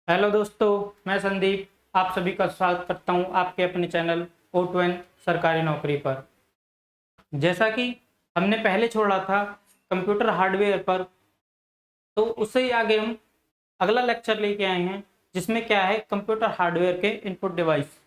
Hello दोस्तों, मैं संदीप आप सभी का स्वागत करता हूं आपके अपने चैनल O2N सरकारी नौकरी पर। जैसा कि हमने पहले छोड़ा था कंप्यूटर हार्डवेयर पर, तो उससे ही आगे हम अगला लेक्चर लेके आए हैं जिसमें क्या है कंप्यूटर हार्डवेयर के इनपुट डिवाइस।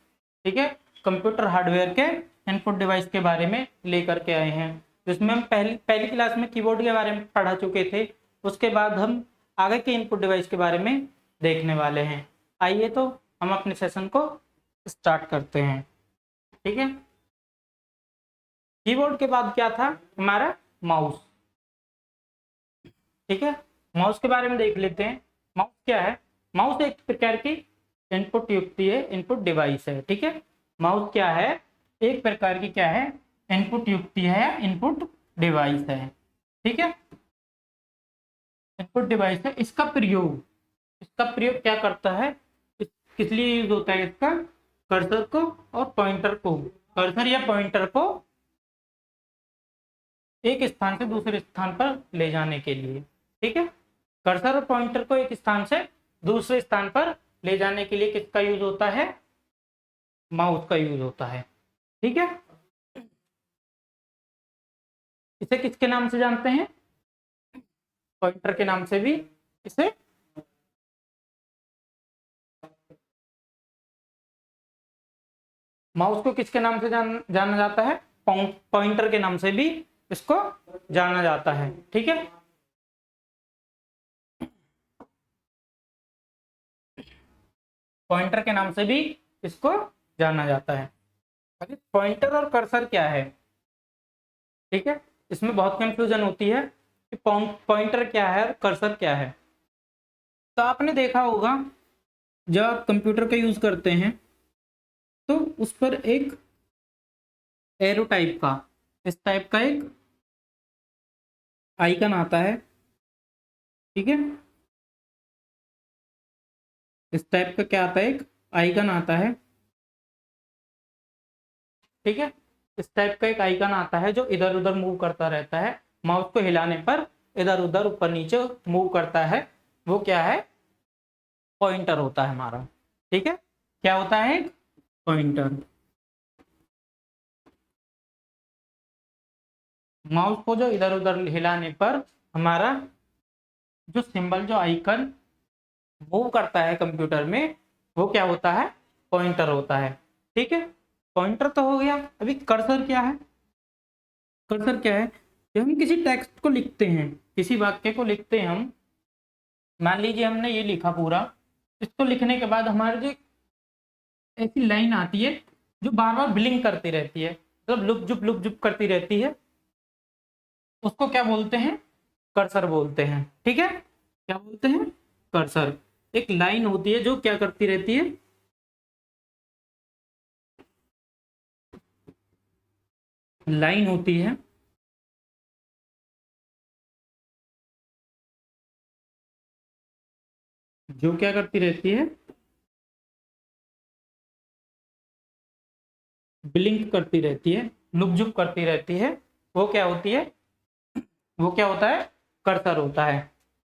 ठीक है, कंप्यूटर हार्डवेयर के इनपुट डिवाइस के बारे में लेकर के आए हैं, जिसमें हम पहली पहली क्लास में कीबोर्ड के बारे में पढ़ा चुके थे। उसके बाद हम आगे के इनपुट डिवाइस के बारे में देखने वाले हैं। आइए तो हम अपने सेशन को स्टार्ट करते हैं। ठीक है, कीबोर्ड के बाद क्या था हमारा माउस। ठीक है, माउस के बारे में देख लेते हैं। माउस क्या है? माउस एक प्रकार की इनपुट युक्ति है, इनपुट डिवाइस है। ठीक है, माउस क्या है? एक प्रकार की क्या है? इनपुट युक्ति है, इनपुट डिवाइस है। ठीक है, इनपुट डिवाइस है। इसका प्रयोग क्या करता है? किस लिए यूज होता है इसका? कर्सर को और पॉइंटर को, कर्सर या पॉइंटर को एक स्थान से दूसरे स्थान पर ले जाने के लिए। ठीक है, कर्सर और पॉइंटर को एक स्थान से दूसरे स्थान पर ले जाने के लिए किसका यूज होता है? माउस का यूज होता है। ठीक है, इसे किसके नाम से जानते हैं? पॉइंटर के नाम से भी इसे माउस को किसके नाम से जाना जाता है? पॉइंटर के नाम से भी इसको जाना जाता है। ठीक है, पॉइंटर के नाम से भी इसको जाना जाता है। अभी पॉइंटर और कर्सर क्या है? ठीक है, इसमें बहुत कंफ्यूजन होती है कि पॉइंटर क्या है और कर्सर क्या है। तो आपने देखा होगा जब आप कंप्यूटर का यूज करते हैं तो उस पर एक एरो टाइप का, इस टाइप का एक आइकन आता है। ठीक है, इस टाइप का क्या आता है? एक आइकन आता है। ठीक है, इस टाइप का एक आइकन आता है जो इधर उधर मूव करता रहता है। माउस को हिलाने पर इधर उधर ऊपर नीचे मूव करता है। वो क्या है? पॉइंटर होता है हमारा। ठीक है, क्या होता है? एक पॉइंटर। माउस को जो इधर उधर हिलाने पर हमारा जो सिंबल, जो आइकन मूव करता है कंप्यूटर में, वो क्या होता है? पॉइंटर होता है। ठीक है, पॉइंटर तो हो गया। अभी कर्सर क्या है? कर्सर क्या है? जब हम किसी टेक्स्ट को लिखते हैं, किसी वाक्य को लिखते हैं, हम मान लीजिए हमने ये लिखा पूरा, इसको लिखने के बाद हमारे जो ऐसी लाइन आती है जो बार बार ब्लिंक करती रहती है, मतलब लुप जुप करती रहती है, उसको क्या बोलते हैं? कर्सर बोलते हैं। ठीक है, क्या बोलते हैं? कर्सर। एक लाइन होती है जो क्या करती रहती है? लाइन होती है जो क्या करती रहती है? ब्लिंक करती रहती है, लुप जुप करती रहती है। वो क्या होती है? वो क्या होता है? कर्सर होता है।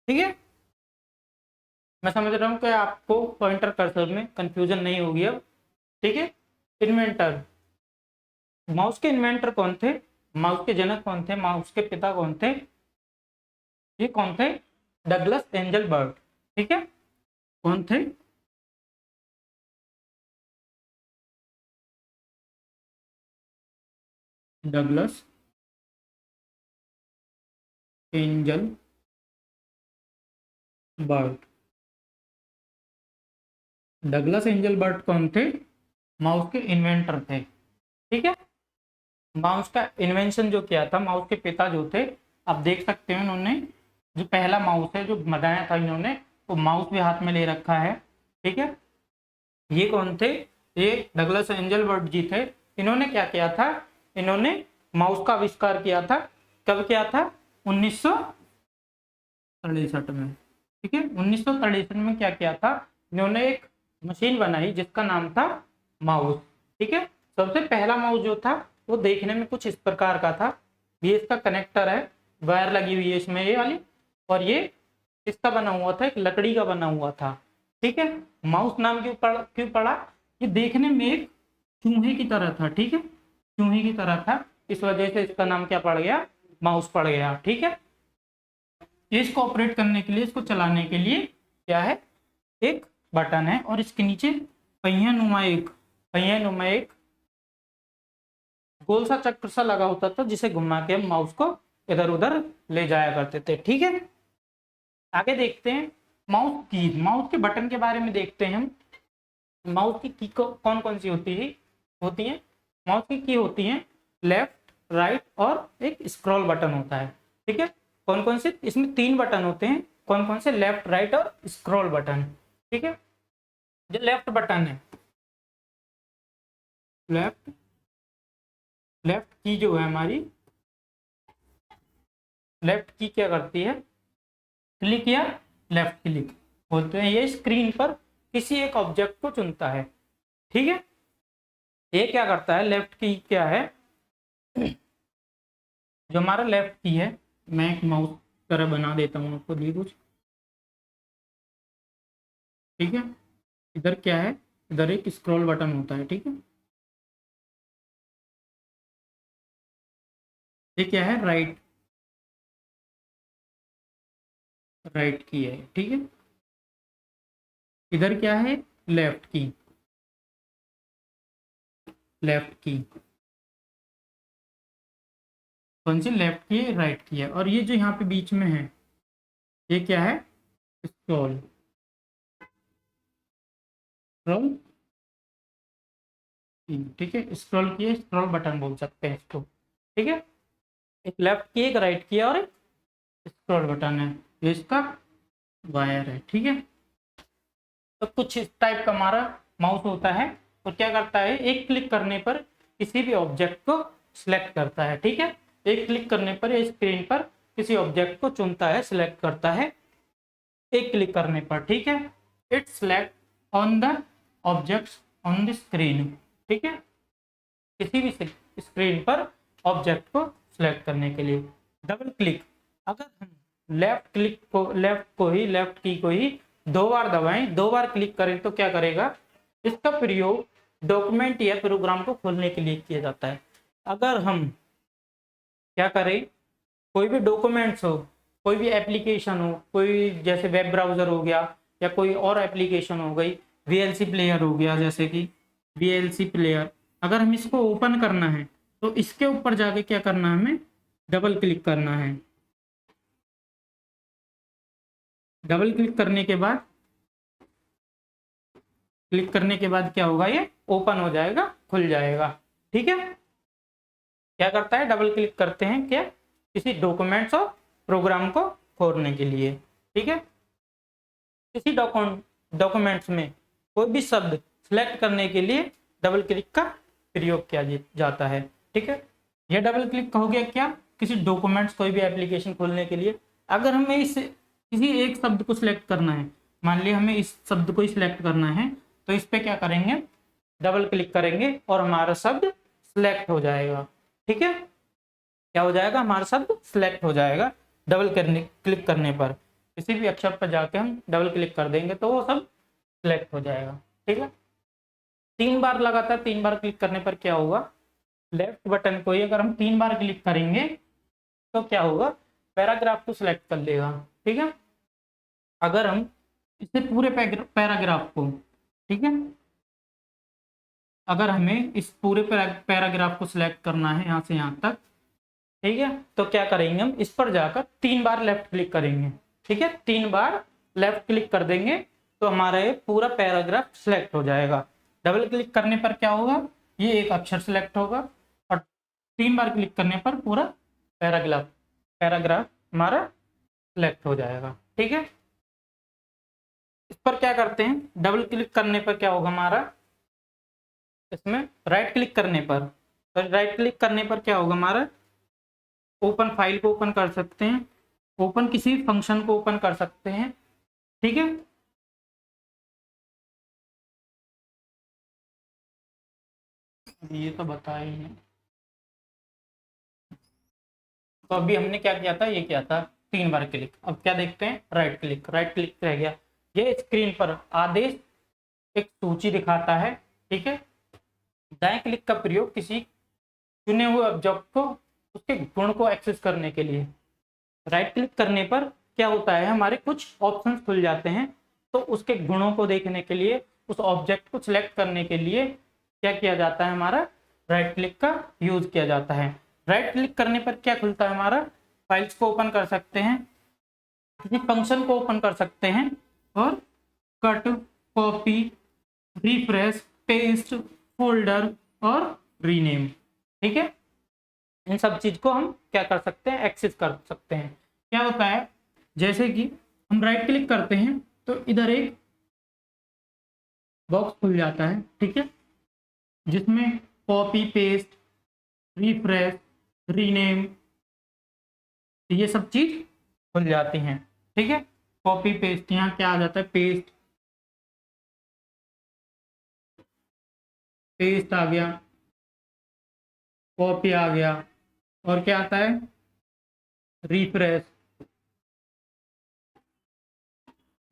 ठीक है, मैं समझ रहा हूँ कि आपको पॉइंटर कर्सर में कंफ्यूजन नहीं होगी अब। ठीक है, इन्वेंटर। माउस के इन्वेंटर कौन थे? माउस के जनक कौन थे? माउस के पिता कौन थे? ये कौन थे? Douglas Engelbart. ठीक है, कौन थे? Douglas Engelbart. Douglas Engelbart कौन थे? माउस के इन्वेंटर थे। ठीक है, माउस का इन्वेंशन जो किया था, माउस के पिता जो थे, आप देख सकते हैं उन्होंने जो पहला माउस है जो बनाया था इन्होंने, वो माउस भी हाथ में ले रखा है। ठीक है, ये कौन थे? ये डगलस एंजल बर्ट जी थे। इन्होंने क्या किया था? इन्होंने माउस का आविष्कार किया था। कब किया था? 1963 में। ठीक है, 1963 में क्या किया था? इन्होंने एक मशीन बनाई जिसका नाम था माउस। ठीक है, सबसे पहला माउस जो था वो देखने में कुछ इस प्रकार का था। ये इसका कनेक्टर है, वायर लगी हुई है इसमें ये वाली, और ये इसका बना हुआ था, एक लकड़ी का बना हुआ था। ठीक है। माउस नाम क्यों पड़ा? ये देखने में एक चूहे की तरह था, ठीक है, चूहे की तरह था, इस वजह से इसका नाम क्या पड़ गया? माउस पड़ गया, ठीक है। इसको ऑपरेट करने के लिए, इसको चलाने के लिए क्या है? एक बटन है और इसके नीचे पहिया नुमा एक गोल सा चक्र सा लगा होता था, जिसे घुमा के हम माउस को इधर उधर ले जाया करते थे, ठीक है। आगे देखते हैं माउस के बटन के बारे में देखते हैं हम। माउस की कौन कौन सी होती है? माउस की की होती है लेफ्ट, राइट और एक स्क्रॉल बटन होता है, ठीक है। कौन कौन से? इसमें 3 बटन होते हैं। कौन कौन से? लेफ्ट, राइट और स्क्रॉल बटन, ठीक है। जो लेफ्ट बटन है, लेफ्ट की जो है हमारी, लेफ्ट की क्या करती है? क्लिक या लेफ्ट क्लिक बोलते हैं। ये स्क्रीन पर किसी एक ऑब्जेक्ट को चुनता है, ठीक है। ये क्या करता है? लेफ्ट की क्या है? जो हमारा लेफ्ट की है, मैं एक माउस तरह बना देता हूँ आपको लिए कुछ, ठीक है। इधर क्या है? इधर एक स्क्रॉल बटन होता है, ठीक है। ये क्या है? राइट की है, ठीक है। इधर क्या है? लेफ्ट की कौन सी? लेफ्ट की है, राइट की है। और ये जो यहाँ पे बीच में है, ये क्या है? स्क्रॉल स्क्रॉल ठीक है। स्क्रॉल की है, स्क्रॉल बटन बोल सकते हैं इसको, ठीक है। एक लेफ्ट की, एक राइट की है और एक स्क्रॉल बटन है। ये इसका वायर है, ठीक है। तो कुछ इस टाइप का हमारा माउस होता है और क्या करता है? एक क्लिक करने पर किसी भी ऑब्जेक्ट को सिलेक्ट करता है, ठीक है। एक क्लिक करने पर ये स्क्रीन पर किसी ऑब्जेक्ट को चुनता है, सिलेक्ट करता है एक क्लिक करने पर, ठीक है। It select on the objects on the screen, ठीक है। किसी भी स्क्रीन पर ऑब्जेक्ट को सिलेक्ट करने के लिए डबल क्लिक, अगर हम लेफ्ट की को ही 2 बार दबाएं, 2 बार क्लिक करें तो क्या करेगा? इसका प्रयोग डॉक्यूमेंट या प्रोग्राम को खोलने के लिए किया जाता है। अगर हम क्या करें? कोई भी डॉक्यूमेंट्स हो, कोई भी एप्लीकेशन हो, कोई जैसे वेब ब्राउजर हो गया या कोई और एप्लीकेशन हो गई, वीएलसी प्लेयर हो गया, जैसे कि वीएलसी प्लेयर, अगर हम इसको ओपन करना है तो इसके ऊपर जाके क्या करना है? हमें डबल क्लिक करना है। डबल क्लिक करने के बाद क्या होगा? ये ओपन हो जाएगा, खुल जाएगा, ठीक है। क्या करता है? डबल क्लिक करते हैं क्या? किसी डॉक्यूमेंट्स और प्रोग्राम को खोलने के लिए, ठीक है। किसी डॉक्यूमेंट्स में कोई भी शब्द सिलेक्ट करने के लिए डबल क्लिक का प्रयोग किया जाता है, ठीक है। यह डबल क्लिक हो गया क्या? किसी डॉक्यूमेंट्स, कोई भी एप्लीकेशन खोलने के लिए। अगर हमें इस किसी एक शब्द को सिलेक्ट करना है, मान लिया हमें इस शब्द को ही सिलेक्ट करना है, तो इस पे क्या करेंगे? डबल क्लिक करेंगे और हमारा शब्द सिलेक्ट हो जाएगा, ठीक है। क्या हो जाएगा? हमारा शब्द सिलेक्ट हो जाएगा क्लिक करने पर। किसी भी अक्षर पर जाके हम डबल क्लिक कर देंगे तो वो सब सिलेक्ट हो जाएगा, ठीक है। 3 बार लगातार 3 बार क्लिक करने पर क्या होगा? लेफ्ट बटन को ही अगर हम 3 बार क्लिक करेंगे तो क्या होगा? पैराग्राफ को सिलेक्ट कर लेगा, ठीक है। अगर हम इसे पूरे पैराग्राफ को, ठीक है, अगर हमें इस पूरे पैराग्राफ को सिलेक्ट करना है यहाँ से यहाँ तक, ठीक है, तो क्या करेंगे? हम इस पर जाकर 3 बार लेफ्ट क्लिक करेंगे, ठीक है। 3 बार लेफ्ट क्लिक कर देंगे तो हमारा ये पूरा पैराग्राफ सिलेक्ट हो जाएगा। डबल क्लिक करने पर क्या होगा? ये एक अक्षर सिलेक्ट होगा और 3 बार क्लिक करने पर पूरा पैराग्राफ हमारा सिलेक्ट हो जाएगा, ठीक है। इस पर क्या करते हैं? डबल क्लिक करने पर क्या होगा हमारा? इसमें राइट क्लिक करने पर, तो राइट क्लिक करने पर क्या होगा हमारा? ओपन फाइल को ओपन कर सकते हैं, ओपन किसी फंक्शन को ओपन कर सकते हैं, ठीक है। ये तो बता ही है। तो अभी हमने क्या किया था? ये किया था 3 बार क्लिक। अब क्या देखते हैं? राइट क्लिक रह गया। ये स्क्रीन पर आदेश एक सूची दिखाता है। ठीक है, दाएं क्लिक का प्रयोग किसी चुने हुए ऑब्जेक्ट को उसके गुण को एक्सेस करने के लिए। राइट क्लिक करने पर क्या होता है, हमारे कुछ ऑप्शंस खुल जाते हैं। तो उसके गुणों को देखने के लिए, उस ऑब्जेक्ट को सिलेक्ट करने के लिए क्या किया जाता है, हमारा राइट क्लिक का यूज किया जाता है। राइट क्लिक करने पर क्या खुलता है, हमारा फाइल्स को ओपन कर सकते हैं, किसी फंक्शन को ओपन कर सकते हैं, और cut, copy, refresh, paste, folder और रीनेम। ठीक है, इन सब चीज को हम क्या कर सकते हैं, एक्सेस कर सकते हैं। क्या होता है, जैसे कि हम राइट क्लिक करते हैं तो इधर एक बॉक्स खुल जाता है। ठीक है, जिसमें कॉपी, पेस्ट, रिफ्रेश, रीनेम, ये सब चीज खुल जाती हैं। ठीक है, कॉपी पेस्ट, यहाँ क्या आ जाता है, पेस्ट, पेस्ट आ गया, कॉपी आ गया, और क्या आता है, रिफ्रेश,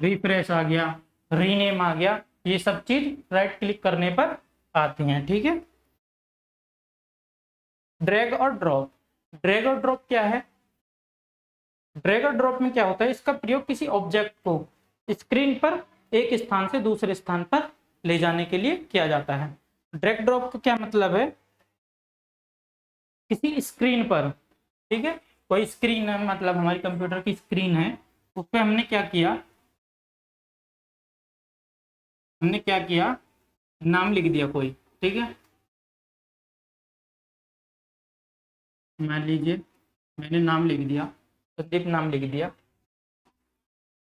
रिफ्रेश आ गया, रीनेम आ गया। ये सब चीज राइट क्लिक करने पर आती हैं। ठीक है, ड्रैग और ड्रॉप। ड्रैग और ड्रॉप क्या है, ड्रैग और ड्रॉप में क्या होता है, इसका प्रयोग किसी ऑब्जेक्ट को स्क्रीन पर एक स्थान से दूसरे स्थान पर ले जाने के लिए किया जाता है। ड्रैग ड्रॉप का क्या मतलब है, किसी स्क्रीन पर, ठीक है, कोई स्क्रीन है, मतलब हमारी कंप्यूटर की स्क्रीन है, उस पर हमने क्या किया, हमने क्या किया, नाम लिख दिया कोई। ठीक है, मान लीजिए मैंने नाम लिख दिया, संदीप नाम लिख दिया।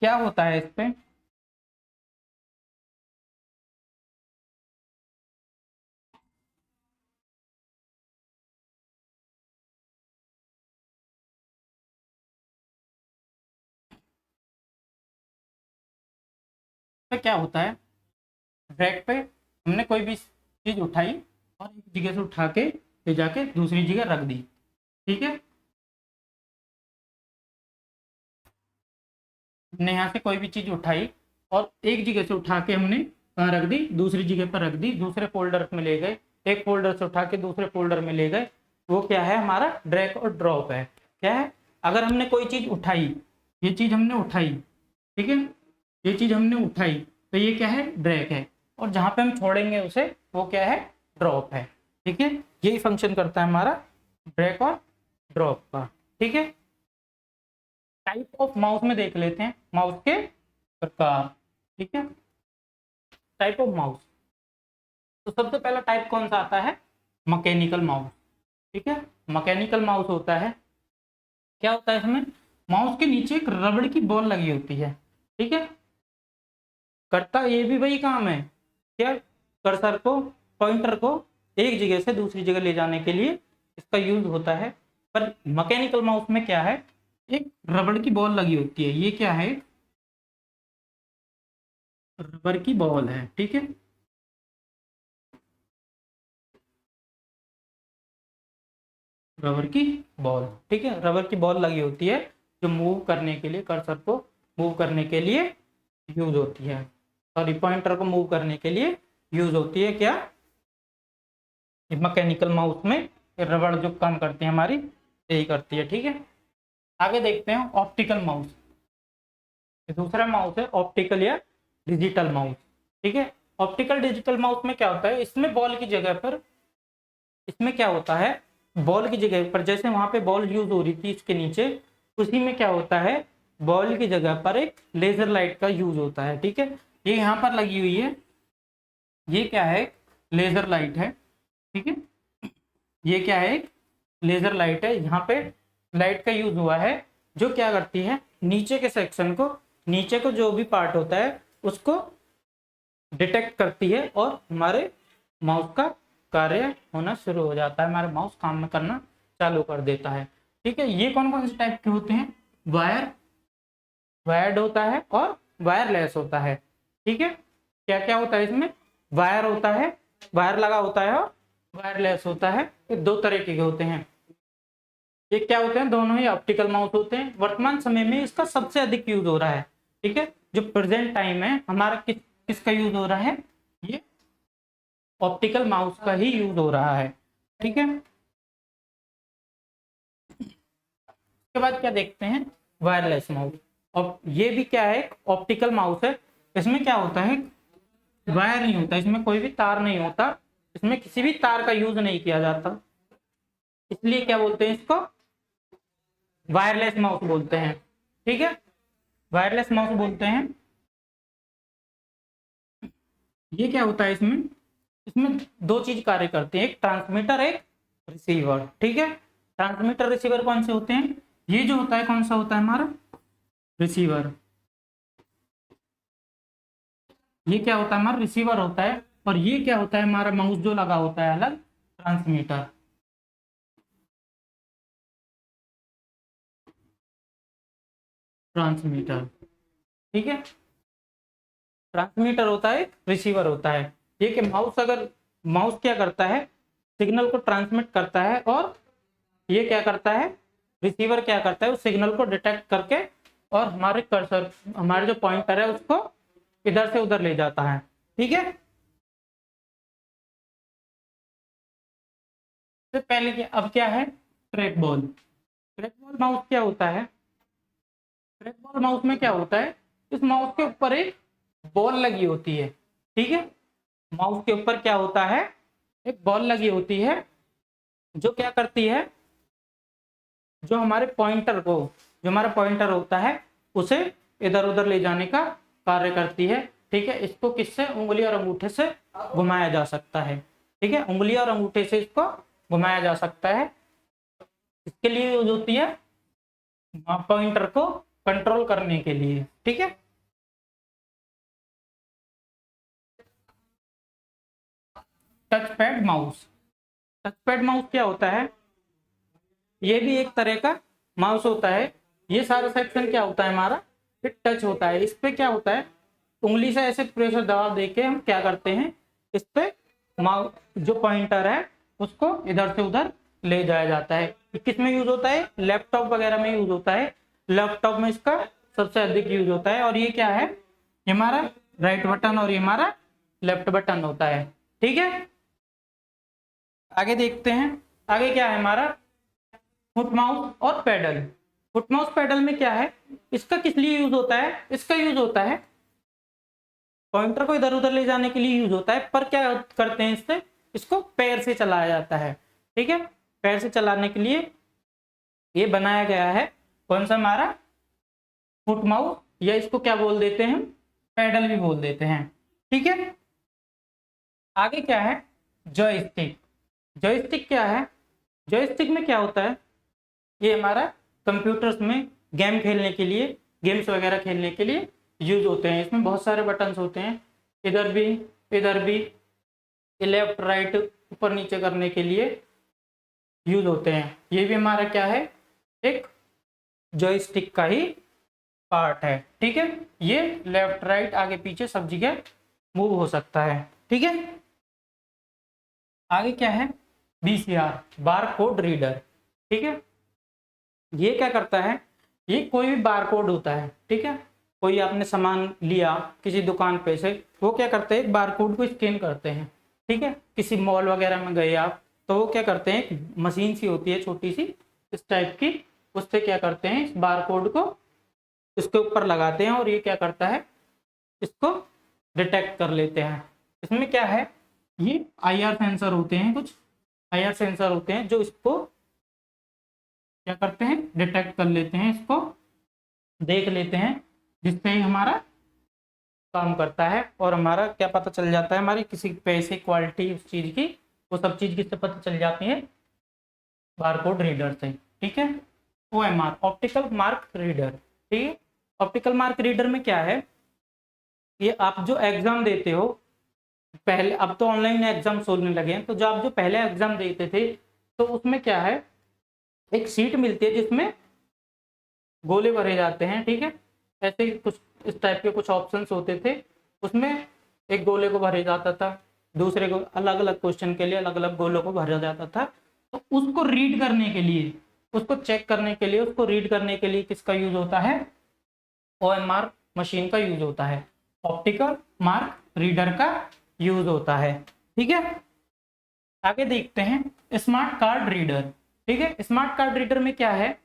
क्या होता है इस पे, तो क्या होता है, ड्रैग पे हमने कोई भी चीज उठाई और एक जगह से उठा के ले जाके दूसरी जगह रख दी। ठीक है, हमने यहाँ से कोई भी चीज उठाई और एक जगह से उठा के हमने कहाँ रख दी, दूसरी जगह पर रख दी, दूसरे फोल्डर में ले गए, एक फोल्डर से उठा के दूसरे फोल्डर में ले गए, वो क्या है, हमारा ड्रैग और ड्रॉप है। क्या है, अगर हमने कोई चीज उठाई, ये चीज हमने उठाई, ठीक है, ये चीज हमने उठाई, तो ये क्या है, ड्रैग है, और जहां पे हम छोड़ेंगे उसे वो क्या है, ड्रॉप है। ठीक है, यही फंक्शन करता है हमारा ड्रैग और ड्रॉप का। ठीक है, टाइप ऑफ माउस में देख लेते हैं, माउस के प्रकार। ठीक है, टाइप ऑफ माउस, तो सबसे पहला टाइप कौन सा आता है, मैकेनिकल माउस। ठीक है, मैकेनिकल माउस होता है, क्या होता है इसमें, माउस के नीचे एक रबड़ की बॉल लगी होती है। ठीक है, करता ये भी वही काम है, क्या, कर्सर को, पॉइंटर को एक जगह से दूसरी जगह ले जाने के लिए इसका यूज होता है। पर मैकेनिकल माउस में क्या है, एक रबड़ की बॉल लगी होती है, ये क्या है, रबर की बॉल है। ठीक है, रबर की बॉल, ठीक है, रबर की बॉल लगी होती है जो मूव करने के लिए, कर्सर को मूव करने के लिए यूज होती है, सॉरी पॉइंटर को मूव करने के लिए यूज होती है। क्या, मैकेनिकल माउस में रबड़ जो काम करती है हमारी, यही करती है। ठीक है, आगे देखते हैं ऑप्टिकल माउस। दूसरा माउस है ऑप्टिकल या डिजिटल माउस। ठीक है, ऑप्टिकल डिजिटल माउस में क्या होता है, इसमें बॉल की जगह पर, इसमें क्या होता है, बॉल की जगह पर, जैसे वहां पे बॉल यूज हो रही थी इसके नीचे, उसी में क्या होता है, बॉल की जगह पर एक लेजर लाइट का यूज होता है। ठीक है, ये यहाँ पर लगी हुई है, ये क्या है, लेजर लाइट है। ठीक है, ये क्या है, एक लेजर लाइट है, यहाँ पे लाइट का यूज हुआ है, जो क्या करती है, नीचे के सेक्शन को, नीचे को जो भी पार्ट होता है उसको डिटेक्ट करती है और हमारे माउस का कार्य होना शुरू हो जाता है, हमारे माउस काम में करना चालू कर देता है। ठीक है, ये कौन कौन से टाइप के होते हैं, वायर्ड होता है और वायरलेस होता है। ठीक है, क्या क्या होता है इसमें, वायर होता है, वायर लगा होता है, और वायरलेस होता है। ये दो तरह के होते हैं, ये क्या होते हैं, दोनों ही ऑप्टिकल माउस होते हैं। वर्तमान समय में इसका सबसे अधिक यूज हो रहा है। ठीक है, जो प्रेजेंट टाइम है हमारा किसका यूज हो रहा है, ये ऑप्टिकल माउस का ही यूज हो रहा है। ठीक है, उसके बाद क्या देखते हैं, वायरलेस माउस। और ये भी क्या है, ऑप्टिकल माउस है। इसमें क्या होता है, वायर नहीं होता, इसमें कोई भी तार नहीं होता, इसमें किसी भी तार का यूज नहीं किया जाता, इसलिए क्या बोलते हैं इसको, वायरलेस माउस बोलते हैं। ठीक है, वायरलेस माउस बोलते हैं। ये क्या होता है, इसमें इसमें दो चीज कार्य करते हैं, एक ट्रांसमीटर एक रिसीवर। ठीक है, ट्रांसमीटर रिसीवर कौन से होते हैं, ये जो होता है कौन सा होता है हमारा, रिसीवर। ये क्या होता है हमारा, रिसीवर होता है। और ये क्या होता है हमारा, माउस जो लगा होता है अलग, ट्रांसमीटर। ट्रांसमीटर, ठीक है, ट्रांसमीटर होता है, रिसीवर होता है। ये कि माउस, अगर माउस क्या करता है, सिग्नल को ट्रांसमिट करता है, और ये क्या करता है, रिसीवर क्या करता है, उस सिग्नल को डिटेक्ट करके और हमारे कर्सर, हमारे जो पॉइंटर है उसको इधर से उधर ले जाता है। ठीक है, तो पहले क्या, अब क्या है, track ball. Track ball mouse क्या होता है, ट्रैक बॉल माउस में क्या होता है, इस माउस के ऊपर एक बॉल लगी होती है। ठीक है, माउस के ऊपर क्या होता है, एक बॉल लगी होती है, जो क्या करती है, जो हमारे पॉइंटर को, जो हमारा पॉइंटर होता है उसे इधर उधर ले जाने का कार्य करती है। ठीक है, इसको किससे, उंगली और अंगूठे से घुमाया जा सकता है। ठीक है, उंगली और अंगूठे से इसको घुमाया जा सकता है। इसके लिए यूज होती है पॉइंटर को कंट्रोल करने के लिए। ठीक है, touch pad mouse. Touch pad mouse क्या होता है, ये भी एक तरह का माउस होता है। ये सारा सेक्शन क्या होता है हमारा, फिर टच होता है। इस पे क्या होता है, उंगली से ऐसे प्रेशर दबाव देके हम क्या करते हैं, इस पे माउस जो पॉइंटर है उसको इधर से उधर ले जाया जाता है। किस में यूज होता है, लैपटॉप वगैरह में यूज होता है। लैपटॉप में इसका सबसे अधिक यूज होता है। और ये क्या है, ये हमारा राइट बटन और ये हमारा लेफ्ट बटन होता है। ठीक है, आगे देखते हैं, आगे क्या है हमारा, फुट माउस और पेडल। फुट माउस पेडल में क्या है, इसका किस लिए यूज होता है, इसका यूज होता है पॉइंटर को इधर उधर ले जाने के लिए यूज होता है। पर क्या करते हैं इससे, इसको पैर से चलाया जाता है। ठीक है, पैर से चलाने के लिए ये बनाया गया है, कौन सा हमारा, फुट माउस, या इसको क्या बोल देते हैं, पेडल भी बोल देते हैं। ठीक है, आगे क्या है, जॉयस्टिक। जॉयस्टिक क्या है, जॉयस्टिक में क्या होता है, ये हमारा कंप्यूटर्स में गेम खेलने के लिए, गेम्स वगैरह खेलने के लिए यूज होते हैं। इसमें बहुत सारे बटन्स होते हैं, इधर भी, इधर भी, लेफ्ट राइट ऊपर नीचे करने के लिए यूज होते हैं। ये भी हमारा क्या है, एक जॉयस्टिक का ही पार्ट है। ठीक है, ये लेफ्ट राइट आगे पीछे सब जगह मूव हो सकता है। ठीक है, आगे क्या है, बीसीआर, बार कोड रीडर। ठीक है, ये क्या करता है, ये कोई भी बार कोड होता है। ठीक है, कोई आपने सामान लिया किसी दुकान पे से, वो क्या करते हैं, बार कोड को स्कैन करते हैं। ठीक है, किसी मॉल वगैरह में गए आप, तो वो क्या करते हैं, एक मशीन सी होती है छोटी सी इस टाइप की, उससे क्या करते हैं, इस बार कोड को इसके ऊपर लगाते हैं और ये क्या करता है, इसको डिटेक्ट कर लेते हैं। इसमें क्या है, ये आईआर सेंसर होते हैं, कुछ आईआर सेंसर होते हैं जो इसको क्या करते हैं, डिटेक्ट कर लेते हैं, इसको देख लेते हैं, जिससे हमारा काम करता है। और हमारा क्या पता चल जाता है, हमारी किसी पैसे क्वालिटी उस चीज की, वो सब चीज किससे पता चल जाती है, बारकोड रीडर से। ठीक है, ओएमआर, ऑप्टिकल मार्क रीडर। ठीक है, ऑप्टिकल मार्क रीडर में क्या है, ये आप जो एग्जाम देते हो, पहले, अब तो ऑनलाइन एग्जाम्स होने लगे हैं, तो जो आप जो पहले एग्जाम देते थे, तो उसमें क्या है, एक सीट मिलती है जिसमें गोले भरे जाते हैं। ठीक है, ऐसे ही कुछ इस टाइप के कुछ ऑप्शंस होते थे, उसमें एक गोले को भरे जाता था, दूसरे को अलग अलग क्वेश्चन के लिए अलग अलग गोलों को भरा जाता था। तो उसको रीड करने के लिए, उसको चेक करने के लिए, उसको रीड करने के लिए किसका यूज होता है, ओएमआर मशीन का यूज होता है, ऑप्टिकल मार्क रीडर का यूज होता है। ठीक है, आगे देखते हैं स्मार्ट कार्ड रीडर। ठीक है, स्मार्ट कार्ड रीडर में क्या है,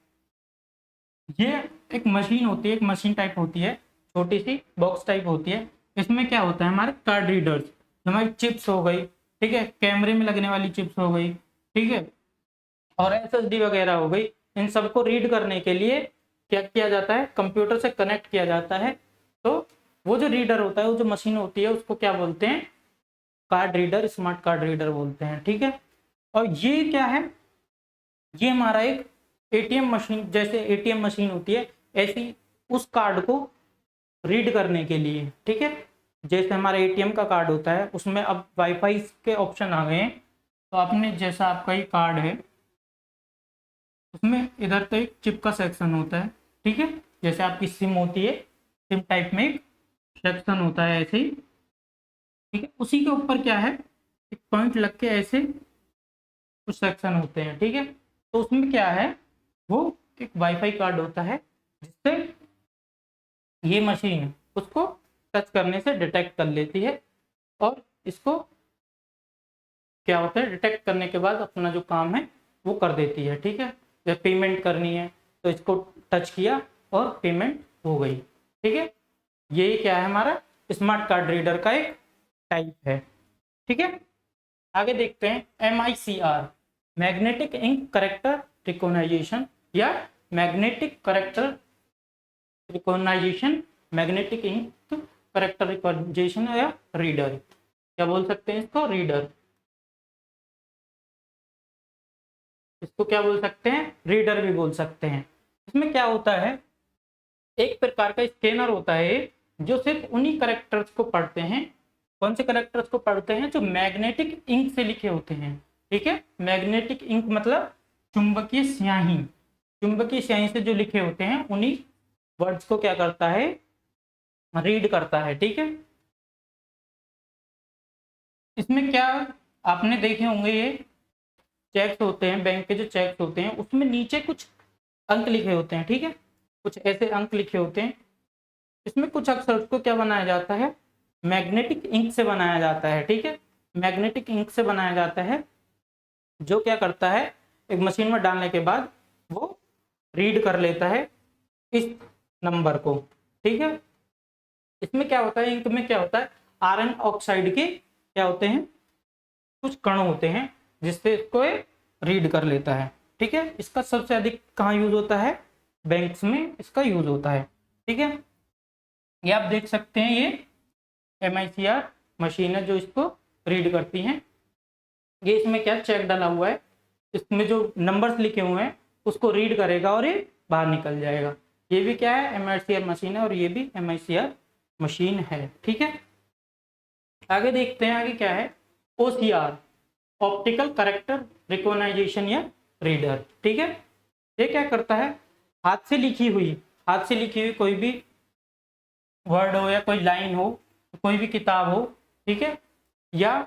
ये एक मशीन होती है, एक मशीन टाइप होती है, छोटी सी बॉक्स टाइप होती है। इसमें क्या होता है, हमारे कार्ड रीडर्स, हमारी चिप्स हो गई, ठीक है, कैमरे में लगने वाली चिप्स हो गई, ठीक है, और एसएसडी वगैरह हो गई, इन सबको रीड करने के लिए क्या किया जाता है, कंप्यूटर से कनेक्ट किया जाता है। तो वो जो रीडर होता है, वो जो मशीन होती है, उसको क्या बोलते हैं, card reader, smart card reader बोलते हैं। ठीक है, और ये क्या है, ये हमारा एक एटीएम मशीन, जैसे एटीएम मशीन होती है ऐसी उस कार्ड को रीड करने के लिए। ठीक है, जैसे हमारा एटीएम का कार्ड होता है, उसमें अब वाईफाई के ऑप्शन आ गए हैं। तो आपने जैसा आपका ही कार्ड है, उसमें इधर तो एक चिप का सेक्शन होता है। ठीक है, जैसे आपकी सिम होती है, सिम टाइप में एक सेक्शन होता है ऐसे ही। ठीक है, उसी के ऊपर क्या है, एक पॉइंट लग के ऐसे कुछ सेक्शन होते हैं। ठीक है, तो उसमें क्या है, वो एक वाईफाई कार्ड होता है, जिससे ये मशीन उसको टच करने से डिटेक्ट कर लेती है, और इसको क्या होता है, डिटेक्ट करने के बाद अपना जो काम है वो कर देती है। ठीक है, जब पेमेंट करनी है तो इसको टच किया और पेमेंट हो गई। ठीक है, ये क्या है, हमारा स्मार्ट कार्ड रीडर का एक टाइप है। ठीक है, आगे देखते हैं MICR, magnetic ink character recognition, या magnetic character recognition, magnetic ink character recognition, या रीडर, क्या बोल सकते हैं इसको, रीडर, इसको क्या बोल सकते हैं, रीडर भी बोल सकते हैं। इसमें क्या होता है, एक प्रकार का स्कैनर होता है जो सिर्फ उन्हीं करेक्टर्स को पढ़ते हैं। कौन से करेक्टर्स को पढ़ते हैं, जो मैग्नेटिक इंक से लिखे होते हैं। ठीक है, मैग्नेटिक इंक मतलब चुंबकीय स्याही, चुंबकीय स्याही से जो लिखे होते हैं उन्हीं वर्ड्स को क्या करता है, रीड करता है। ठीक है, इसमें क्या आपने देखे होंगे, ये चेक्स होते हैं, बैंक के जो चेक्स होते हैं, उसमें नीचे कुछ अंक लिखे होते हैं। ठीक है, कुछ ऐसे अंक लिखे होते हैं, इसमें कुछ अक्षर को क्या बनाया जाता है, मैग्नेटिक इंक से बनाया जाता है। ठीक है, मैग्नेटिक इंक से बनाया जाता है, जो क्या करता है, एक मशीन में डालने के बाद वो रीड कर लेता है इस नंबर को। ठीक है, इसमें क्या होता है, इंक में क्या होता है, आयरन ऑक्साइड के क्या होते हैं, कुछ कण होते हैं, जिससे इसको रीड कर लेता है। ठीक है, इसका सबसे अधिक कहाँ यूज होता है, बैंक्स में इसका यूज होता है। ठीक है, ये आप देख सकते हैं, ये MICR मशीन है जो इसको रीड करती हैं। ये इसमें क्या चेक डाला हुआ है, इसमें जो नंबर्स लिखे हुए हैं उसको रीड करेगा और ये बाहर निकल जाएगा। ये भी क्या है, MICR मशीन है, और ये भी MICR मशीन है। ठीक है, आगे देखते हैं, आगे क्या है, OCR, ऑप्टिकल करेक्टर रिकॉग्नाइजेशन या रीडर। ठीक है, ये क्या करता है, हाथ से लिखी हुई, हाथ से लिखी हुई कोई भी वर्ड हो, या कोई लाइन हो, कोई भी किताब हो, ठीक है, या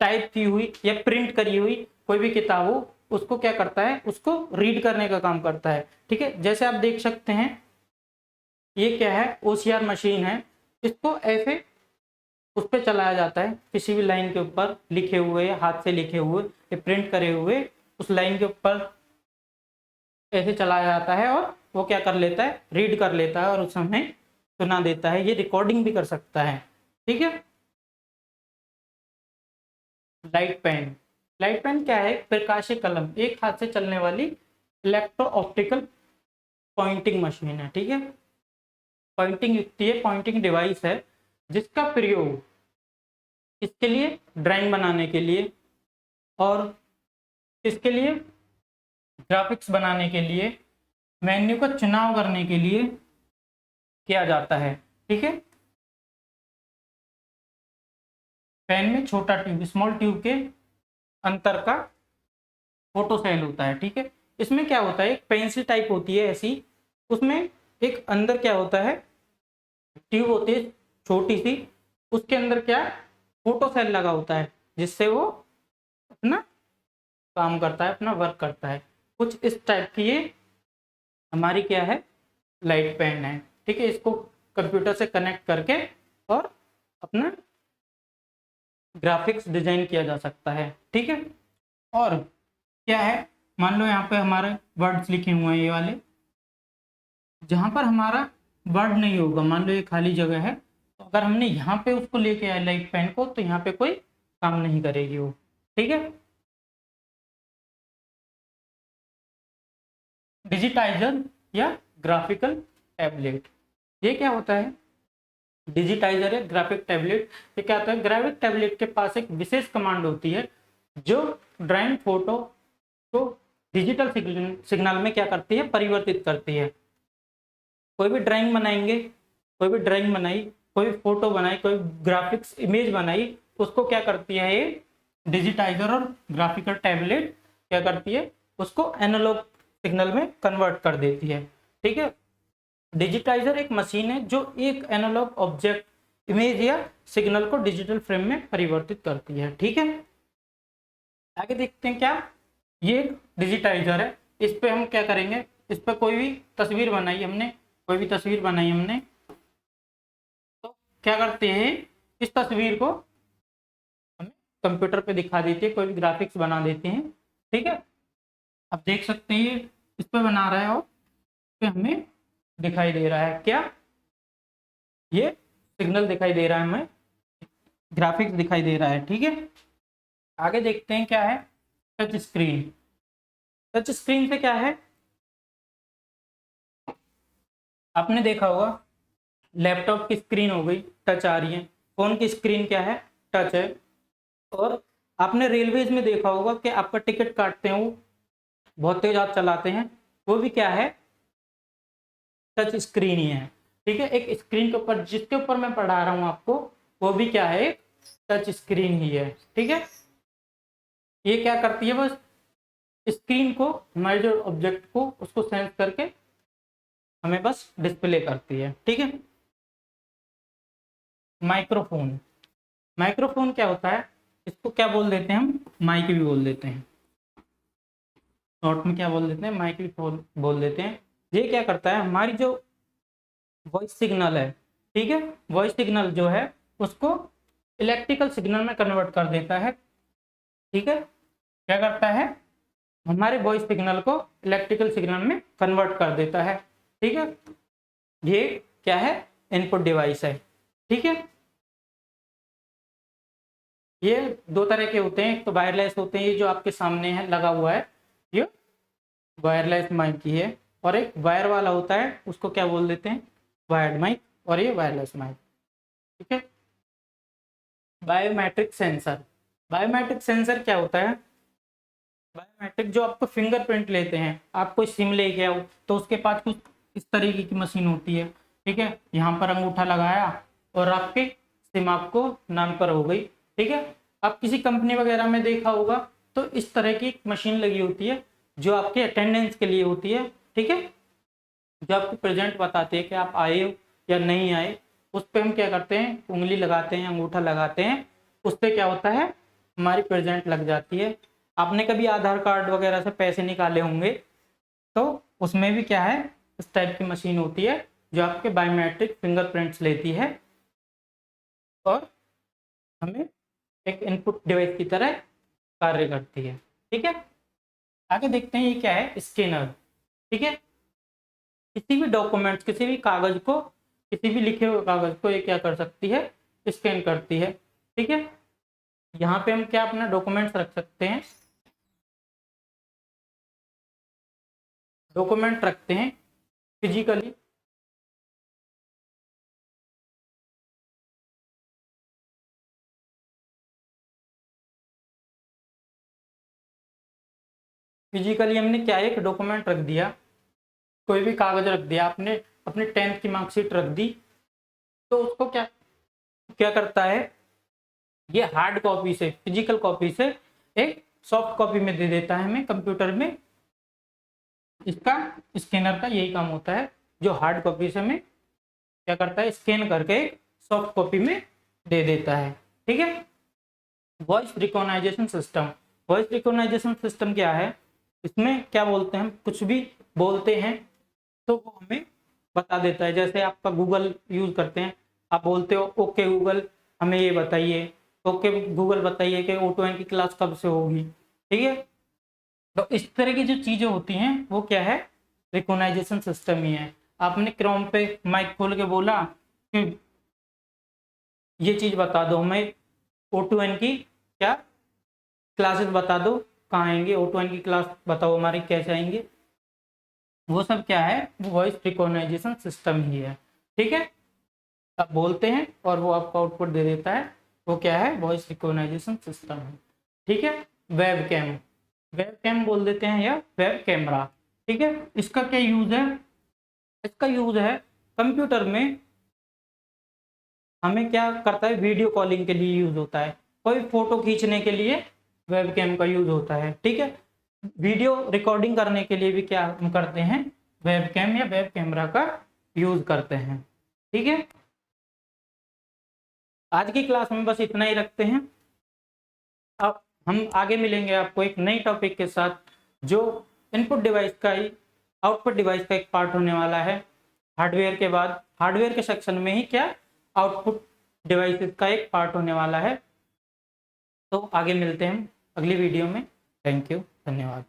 टाइप की हुई या प्रिंट करी हुई कोई भी किताब हो, उसको क्या करता है, उसको रीड करने का काम करता है। ठीक है, जैसे आप देख सकते हैं, ये क्या है, OCR मशीन है, इसको ऐसे उस पर चलाया जाता है, किसी भी लाइन के ऊपर लिखे हुए, हाथ से लिखे हुए या प्रिंट करे हुए, उस लाइन के ऊपर ऐसे चलाया जाता है, और वो क्या कर लेता है, रीड कर लेता है, और उस समय सुना देता है। ये रिकॉर्डिंग भी कर सकता है। ठीक है, लाइट पेन, लाइट पेन क्या है, प्रकाशीय कलम, एक हाथ से चलने वाली इलेक्ट्रो ऑप्टिकल पॉइंटिंग मशीन है। ठीक है, पॉइंटिंग युक्ति है, पॉइंटिंग डिवाइस है, जिसका प्रयोग इसके लिए ड्राइंग बनाने के लिए, और इसके लिए ग्राफिक्स बनाने के लिए, मेन्यू का चुनाव करने के लिए किया जाता है। ठीक है, पेन में छोटा ट्यूब, स्मॉल ट्यूब के अंतर का फोटो सेल होता है। ठीक है, इसमें क्या होता है, एक पेंसिल टाइप होती है ऐसी, उसमें एक अंदर क्या होता है, ट्यूब होती है छोटी सी, उसके अंदर क्या फोटो सेल लगा होता है, जिससे वो अपना काम करता है, अपना वर्क करता है। कुछ इस टाइप की ये हमारी क्या है, लाइट पेन है। ठीक है, इसको कंप्यूटर से कनेक्ट करके और अपना ग्राफिक्स डिजाइन किया जा सकता है। ठीक है, और क्या है, मान लो यहाँ पे हमारे वर्ड्स लिखे हुए हैं ये वाले, जहाँ पर हमारा वर्ड नहीं होगा, मान लो ये खाली जगह है, तो अगर हमने यहाँ पे उसको लेके आया लाइट पेन को, तो यहाँ पे कोई काम नहीं करेगी वो। ठीक है, डिजिटाइजर या ग्राफिकल टैबलेट, ये क्या होता है? डिजिटाइजर या ग्राफिक टैबलेट, ये क्या होता है? ग्राफिक टैबलेट के पास एक विशेष कमांड होती है जो ड्राइंग फोटो को डिजिटल सिग्नल में क्या करती है? परिवर्तित करती है। कोई भी ड्राइंग बनाएंगे, कोई भी ड्राइंग बनाई, कोई फोटो बनाई, कोई ग्राफिक्स इमेज बनाई, उसको क्या करती है ये डिजिटाइजर और ग्राफिकल टैबलेट क्या करती है? उसको एनालॉग सिग्नल में कन्वर्ट कर देती है। ठीक है, डिजिटाइजर एक मशीन है जो एक एनालॉग ऑब्जेक्ट इमेज या सिग्नल को डिजिटल फ्रेम में परिवर्तित करती है। ठीक है, आगे देखते हैं क्या, ये एक डिजिटाइजर है, इस पे हम क्या करेंगे, इस पे कोई भी तस्वीर बनाई हमने, कोई भी तस्वीर बनाई हमने, तो क्या करते हैं, इस तस्वीर को हमें कंप्यूटर पे दिखा देती है, कोई भी ग्राफिक्स बना देते हैं। ठीक है, अब देख सकते हैं इस पे बना रहा है और पे हमें दिखाई दे रहा है क्या, ये सिग्नल दिखाई दे रहा है, हमें ग्राफिक्स दिखाई दे रहा है। ठीक है, आगे देखते हैं क्या है, टच स्क्रीन। टच स्क्रीन से क्या है, आपने देखा होगा लैपटॉप की स्क्रीन हो गई टच आ रही है, फोन की स्क्रीन क्या है? टच है। और आपने रेलवेज में देखा होगा कि आपका टिकट काटते हैं वो बहुत तेज आप चलाते हैं, वो भी क्या है? टच स्क्रीन ही है। ठीक है, एक स्क्रीन के ऊपर, जिसके ऊपर मैं पढ़ा रहा हूँ आपको, वो भी क्या है? टच स्क्रीन ही है। ठीक है, ये क्या करती है, बस स्क्रीन को, हमारे जो ऑब्जेक्ट को, उसको सेंस करके हमें बस डिस्प्ले करती है। ठीक है, माइक्रोफोन। माइक्रोफोन क्या होता है, इसको क्या बोल देते हैं हम? माइक भी बोल देते हैं, शॉर्ट में क्या बोल देते हैं? माइक भी बोल देते हैं। ये क्या करता है, हमारी जो वॉइस सिग्नल है, ठीक है, वॉइस सिग्नल जो है उसको इलेक्ट्रिकल सिग्नल में कन्वर्ट कर देता है। ठीक है, क्या करता है, हमारे वॉइस सिग्नल को इलेक्ट्रिकल सिग्नल में कन्वर्ट कर देता है। ठीक है, ये क्या है? इनपुट डिवाइस है। ठीक है, ये दो तरह के होते हैं, एक तो वायरलेस होते हैं, ये जो आपके सामने है लगा हुआ है, ये वायरलेस माइक की है, और एक वायर वाला होता है, उसको क्या बोल देते हैं? वायर्ड माइक, और ये वायरलेस माइक। ठीक है, बायोमेट्रिक सेंसर। बायोमेट्रिक सेंसर क्या होता है? बायोमेट्रिक, जो आपको फिंगरप्रिंट लेते हैं, आप कोई सिम ले गया हो तो उसके पास कुछ इस तरीके की मशीन होती है। ठीक है, यहाँ पर अंगूठा लगाया और आपकी सिम आपको नाम पर हो गई। ठीक है, आप किसी कंपनी वगैरह में देखा होगा तो इस तरह की मशीन लगी होती है जो आपके अटेंडेंस के लिए होती है। ठीक है, जो आपको प्रेजेंट बताते हैं कि आप आए हो या नहीं आए, उस पर हम क्या करते हैं, उंगली लगाते हैं, अंगूठा लगाते हैं, उस पर क्या होता है, हमारी प्रेजेंट लग जाती है। आपने कभी आधार कार्ड वगैरह से पैसे निकाले होंगे तो उसमें भी क्या है, इस टाइप की मशीन होती है जो आपके बायोमेट्रिक फिंगरप्रिंट्स लेती है और हमें एक इनपुट डिवाइस की तरह कार्य करती है। ठीक है, आगे देखते हैं ये क्या है, स्कैनर। ठीक है, किसी भी डॉक्यूमेंट्स, किसी भी कागज को, किसी भी लिखे हुए कागज को ये क्या कर सकती है? स्कैन करती है। ठीक है, यहाँ पे हम क्या अपना डॉक्यूमेंट्स रख सकते हैं, डॉक्यूमेंट रखते हैं फिजिकली, फिजिकली हमने क्या एक डॉक्यूमेंट रख दिया, कोई भी कागज रख दिया, आपने अपनी 10th की मार्कशीट रख दी, तो उसको क्या क्या करता है, ये हार्ड कॉपी से, फिजिकल कॉपी से एक सॉफ्ट कॉपी में दे देता है हमें कंप्यूटर में। इसका स्कैनर का यही काम होता है, जो हार्ड कॉपी से हमें क्या करता है, स्कैन करके सॉफ्ट कॉपी में दे देता है। ठीक है, voice recognization system. Voice recognization system क्या है, इसमें क्या बोलते हैं, हम कुछ भी बोलते हैं तो वो हमें बता देता है। जैसे आपका गूगल यूज करते हैं, आप बोलते हो ओके गूगल हमें ये बताइए, ओके गूगल बताइए कि O2N की क्लास कब से होगी, ठीक है। तो इस तरह की जो चीजें होती हैं वो क्या है, रिकॉग्नाइजेशन सिस्टम ही है। आपने क्रोम पे माइक खोल के बोला कि ये चीज बता दो हमें, O2N की क्या क्लासेस बता दो, कहाँ आएंगे, O2N की क्लास बताओ हमारी कैसे आएंगे, वो सब क्या है, वो वॉइस रिकॉग्नाइजेशन सिस्टम ही है, ठीक है। आप बोलते हैं और वो आपको आउटपुट दे देता है, वो क्या है, वॉइस रिकॉग्नाइजेशन सिस्टम है, ठीक है। वेब कैम, वेब कैम बोल देते हैं या वेब कैमरा, ठीक है। इसका क्या यूज है, इसका यूज है कंप्यूटर में, हमें क्या करता है, वीडियो कॉलिंग के लिए यूज होता है, कोई फोटो खींचने के लिए वेब कैम का यूज होता है, ठीक है। वीडियो रिकॉर्डिंग करने के लिए भी क्या हम करते हैं, वेब कैम या वेब कैमरा का यूज करते हैं, ठीक है। आज की क्लास में बस इतना ही रखते हैं। अब हम आगे मिलेंगे आपको एक नई टॉपिक के साथ, जो इनपुट डिवाइस का ही आउटपुट डिवाइस का एक पार्ट होने वाला है। हार्डवेयर के बाद हार्डवेयर के सेक्शन में ही क्या आउटपुट डिवाइसेस का एक पार्ट होने वाला है। तो आगे मिलते हैं हम अगली वीडियो में। थैंक यू, धन्यवाद।